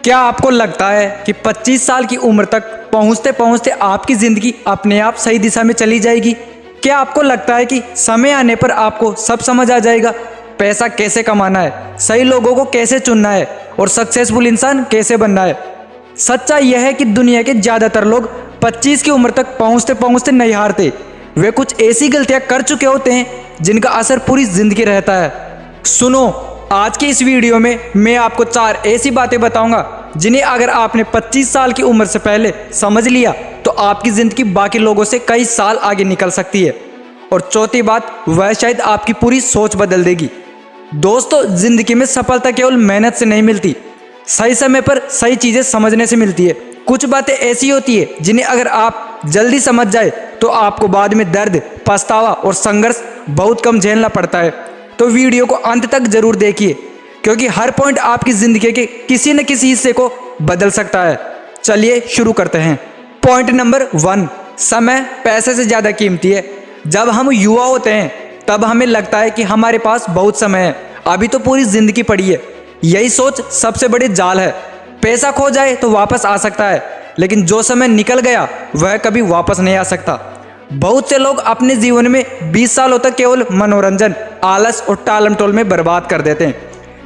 क्या आपको लगता है कि 25 साल की उम्र तक पहुंचते पहुंचते आपकी ज़िंदगी अपने आप सही दिशा में चली जाएगी? क्या आपको लगता है कि समय आने पर आपको सब समझ आ जाएगा? पैसा कैसे कमाना है, सही लोगों को कैसे चुनना है और सक्सेसफुल इंसान कैसे बनना है? सच्चाई यह है कि दुनिया के ज़्यादातर लोग 25 की उम्र तक पहुंचते पहुंचते नहीं हारते। वे कुछ ऐसी गलतियां कर चुके होते हैं जिनका असर पूरी ज़िंदगी रहता है। सुनो, आज की इस वीडियो में मैं आपको 4 ऐसी बातें बताऊंगा जिन्हें अगर आपने 25 साल की उम्र से पहले समझ लिया तो आपकी ज़िंदगी बाकी लोगों से कई साल आगे निकल सकती है। और चौथी बात, वह शायद आपकी पूरी सोच बदल देगी। दोस्तों, ज़िंदगी में सफलता केवल मेहनत से नहीं मिलती, सही समय पर सही चीज़ें समझने से मिलती है। कुछ बातें ऐसी होती है जिन्हें अगर आप जल्दी समझ जाए तो आपको बाद में दर्द, पछतावा और संघर्ष बहुत कम झेलना पड़ता है। तो वीडियो को अंत तक जरूर देखिए, क्योंकि हर पॉइंट आपकी ज़िंदगी के किसी न किसी हिस्से को बदल सकता है। चलिए शुरू करते हैं। पॉइंट नंबर 1, समय पैसे से ज़्यादा कीमती है। जब हम युवा होते हैं तब हमें लगता है कि हमारे पास बहुत समय है, अभी तो पूरी ज़िंदगी पड़ी है। यही सोच सबसे बड़ी जाल है। पैसा खो जाए तो वापस आ सकता है, लेकिन जो समय निकल गया वह कभी वापस नहीं आ सकता। बहुत से लोग अपने जीवन में 20 सालों तक केवल मनोरंजन, आलस और टालमटोल में बर्बाद कर देते हैं।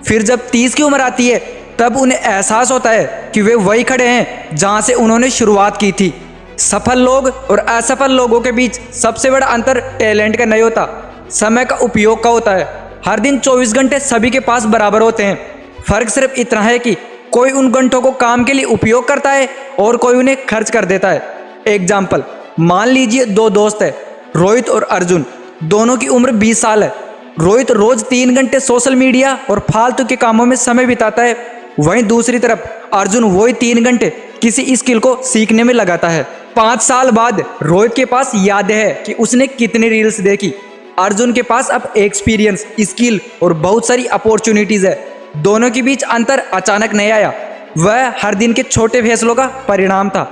फिर जब 30 की उम्र आती है तब उन्हें एहसास होता है कि वे वही खड़े हैं जहां से उन्होंने शुरुआत की थी। सफल लोग और असफल लोगों के बीच सबसे बड़ा अंतर टैलेंट का नहीं होता, समय का उपयोग का होता है। हर दिन 24 घंटे सभी के पास बराबर होते हैं। फर्क सिर्फ इतना है कि कोई उन घंटों को काम के लिए उपयोग करता है और कोई उन्हें खर्च कर देता है। एग्जाम्पल, मान लीजिए 2 दोस्त हैं, रोहित और अर्जुन। दोनों की उम्र 20 साल है। रोहित रोज 3 घंटे सोशल मीडिया और फालतू के कामों में समय बिताता है, वहीं दूसरी तरफ अर्जुन वही 3 घंटे किसी स्किल को सीखने में लगाता है। 5 साल बाद रोहित के पास याद है कि उसने कितनी रील्स देखी। अर्जुन के पास अब एक्सपीरियंस, स्किल और बहुत सारी अपॉर्चुनिटीज है। दोनों के बीच अंतर अचानक नहीं आया, वह हर दिन के छोटे फैसलों का परिणाम था।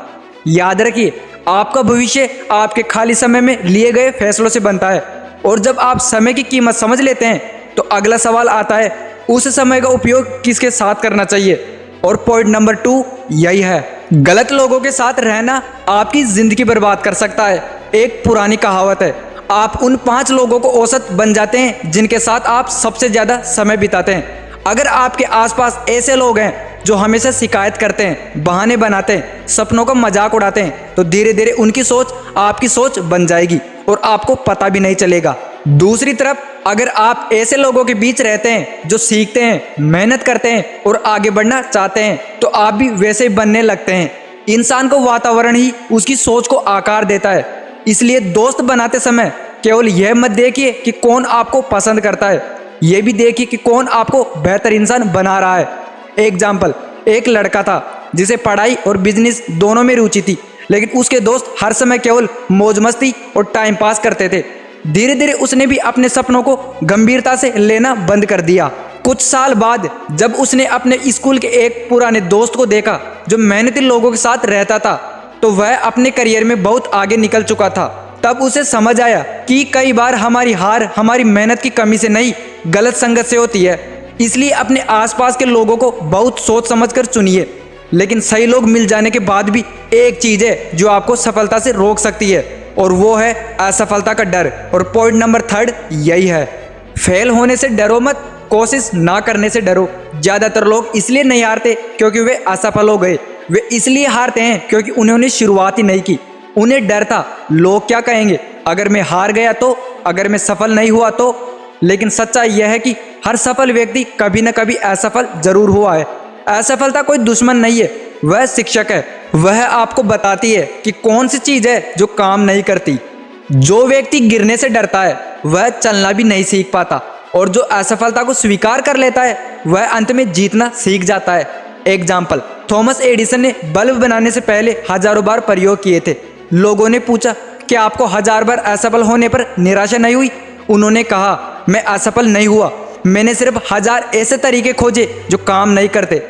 याद रखिए, आपका भविष्य आपके खाली समय में लिए गए फैसलों से बनता है। और जब आप समय की कीमत समझ लेते हैं तो अगला सवाल आता है, उस समय का उपयोग किसके साथ करना चाहिए? और पॉइंट नंबर 2 यही है, गलत लोगों के साथ रहना आपकी जिंदगी बर्बाद कर सकता है। एक पुरानी कहावत है, आप उन 5 लोगों को औसत बन जाते हैं जिनके साथ आप सबसे ज़्यादा समय बिताते हैं। अगर आपके आसपास ऐसे लोग हैं जो हमेशा शिकायत करते हैं, बहाने बनाते हैं, सपनों का मजाक उड़ाते हैं, तो धीरे धीरे उनकी सोच आपकी सोच बन जाएगी और आपको पता भी नहीं चलेगा। दूसरी तरफ अगर आप ऐसे लोगों के बीच रहते हैं जो सीखते हैं, मेहनत करते हैं और आगे बढ़ना चाहते हैं, तो आप भी वैसे ही बनने लगते हैं। इंसान को वातावरण ही उसकी सोच को आकार देता है। इसलिए दोस्त बनाते समय केवल यह मत देखिए कि कौन आपको पसंद करता है, यह भी देखिए कि कौन आपको बेहतर इंसान बना रहा है। एग्जाम्पल, एक लड़का था जिसे पढ़ाई और बिजनेस दोनों में रुचि थी, लेकिन उसके दोस्त हर समय केवल मौज मस्ती और टाइम पास करते थे। धीरे धीरे उसने भी अपने सपनों को गंभीरता से लेना बंद कर दिया। कुछ साल बाद जब उसने अपने स्कूल के एक पुराने दोस्त को देखा जो मेहनती लोगों के साथ रहता था, तो वह अपने करियर में बहुत आगे निकल चुका था। तब उसे समझ आया कि कई बार हमारी हार हमारी मेहनत की कमी से नहीं, गलत संगत से होती है। इसलिए अपने आसपास के लोगों को बहुत सोच समझकर चुनिए। लेकिन सही लोग मिल जाने के बाद भी एक चीज़ है जो आपको सफलता से रोक सकती है, और वो है असफलता का डर। और पॉइंट नंबर 3 यही है, फेल होने से डरो मत, कोशिश ना करने से डरो। ज़्यादातर लोग इसलिए नहीं हारते क्योंकि वे असफल हो गए, वे इसलिए हारते हैं क्योंकि उन्होंने शुरुआत ही नहीं की। उन्हें डर था, लोग क्या कहेंगे, अगर मैं हार गया तो, अगर मैं सफल नहीं हुआ तो। लेकिन सच्चाई यह है कि हर सफल व्यक्ति कभी न कभी असफल जरूर हुआ है। असफलता कोई दुश्मन नहीं है, वह शिक्षक है। वह आपको बताती है कि कौन सी चीज़ है जो काम नहीं करती। जो व्यक्ति गिरने से डरता है वह चलना भी नहीं सीख पाता, और जो असफलता को स्वीकार कर लेता है वह अंत में जीतना सीख जाता है। एग्जाम्पल, थॉमस एडिसन ने बल्ब बनाने से पहले हजारों बार प्रयोग किए थे। लोगों ने पूछा, क्या आपको 1000 बार असफल होने पर निराशा नहीं हुई? उन्होंने कहा, मैं असफल नहीं हुआ, मैंने सिर्फ 1000 ऐसे तरीके खोजे जो काम नहीं करते।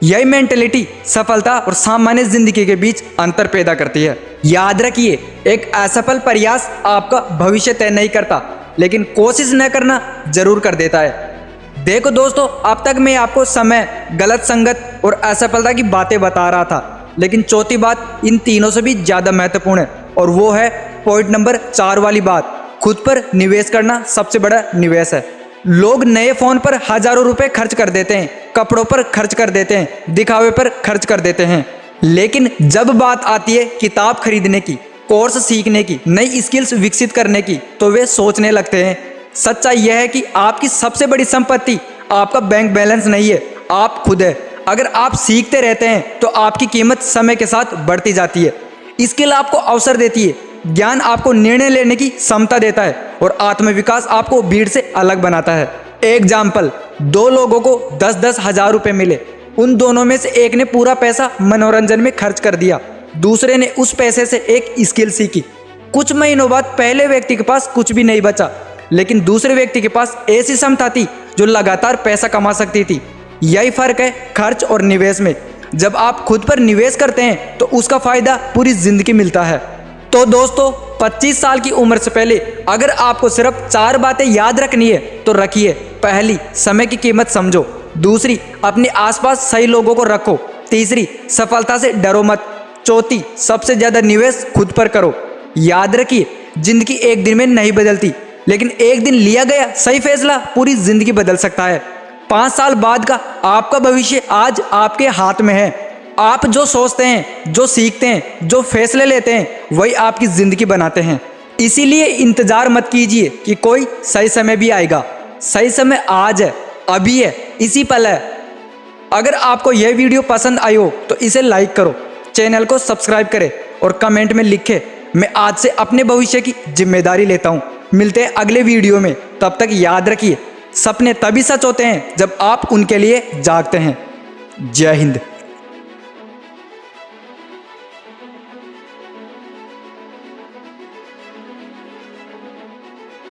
यही मेंटेलिटी सफलता और सामान्य जिंदगी के बीच अंतर पैदा करती है। याद रखिए, एक असफल प्रयास आपका भविष्य तय नहीं करता, लेकिन कोशिश न करना जरूर कर देता है। देखो दोस्तों, अब तक मैं आपको समय, गलत संगत और असफलता की बातें बता रहा था, लेकिन चौथी बात इन तीनों से भी ज़्यादा महत्वपूर्ण है और वो है पॉइंट नंबर 4 वाली बात, खुद पर निवेश करना सबसे बड़ा निवेश है। लोग नए फ़ोन पर हज़ारों रुपए खर्च कर देते हैं, कपड़ों पर खर्च कर देते हैं, दिखावे पर खर्च कर देते हैं, लेकिन जब बात आती है किताब खरीदने की, कोर्स सीखने की, नई स्किल्स विकसित करने की, तो वे सोचने लगते हैं। सच्चाई यह है कि आपकी सबसे बड़ी संपत्ति आपका बैंक बैलेंस नहीं है, आप खुद है। अगर आप सीखते रहते हैं तो आपकी कीमत समय के साथ बढ़ती जाती है। स्किल आपको अवसर देती है, ज्ञान आपको निर्णय लेने की क्षमता देता है और आत्मविकास आपको भीड़ से अलग बनाता है। एग्जाम्पल, 2 लोगों को 10-10 हजार रुपये मिले। उन दोनों में से एक ने पूरा पैसा मनोरंजन में खर्च कर दिया, दूसरे ने उस पैसे से एक स्किल सीखी। कुछ महीनों बाद पहले व्यक्ति के पास कुछ भी नहीं बचा, लेकिन दूसरे व्यक्ति के पास ऐसी क्षमता थी जो लगातार पैसा कमा सकती थी। यही फर्क है खर्च और निवेश में। जब आप खुद पर निवेश करते हैं तो उसका फायदा पूरी जिंदगी मिलता है। तो दोस्तों, 25 साल की उम्र से पहले अगर आपको सिर्फ 4 बातें याद रखनी है तो रखिए। पहली, समय की कीमत समझो। दूसरी, अपने आसपास सही लोगों को रखो। तीसरी, सफलता से डरो मत। चौथी, सबसे ज्यादा निवेश खुद पर करो। याद रखिए, जिंदगी एक दिन में नहीं बदलती, लेकिन एक दिन लिया गया सही फैसला पूरी जिंदगी बदल सकता है। 5 साल बाद का आपका भविष्य आज आपके हाथ में है। आप जो सोचते हैं, जो सीखते हैं, जो फैसले लेते हैं, वही आपकी जिंदगी बनाते हैं। इसीलिए इंतजार मत कीजिए कि कोई सही समय भी आएगा। सही समय आज है, अभी है, इसी पल है। अगर आपको यह वीडियो पसंद आई हो तो इसे लाइक करो, चैनल को सब्सक्राइब करें और कमेंट में लिखें, मैं आज से अपने भविष्य की जिम्मेदारी लेता हूँ। मिलते हैं अगले वीडियो में, तब तक याद रखिए, सपने तभी सच होते हैं जब आप उनके लिए जागते हैं। जय हिंद।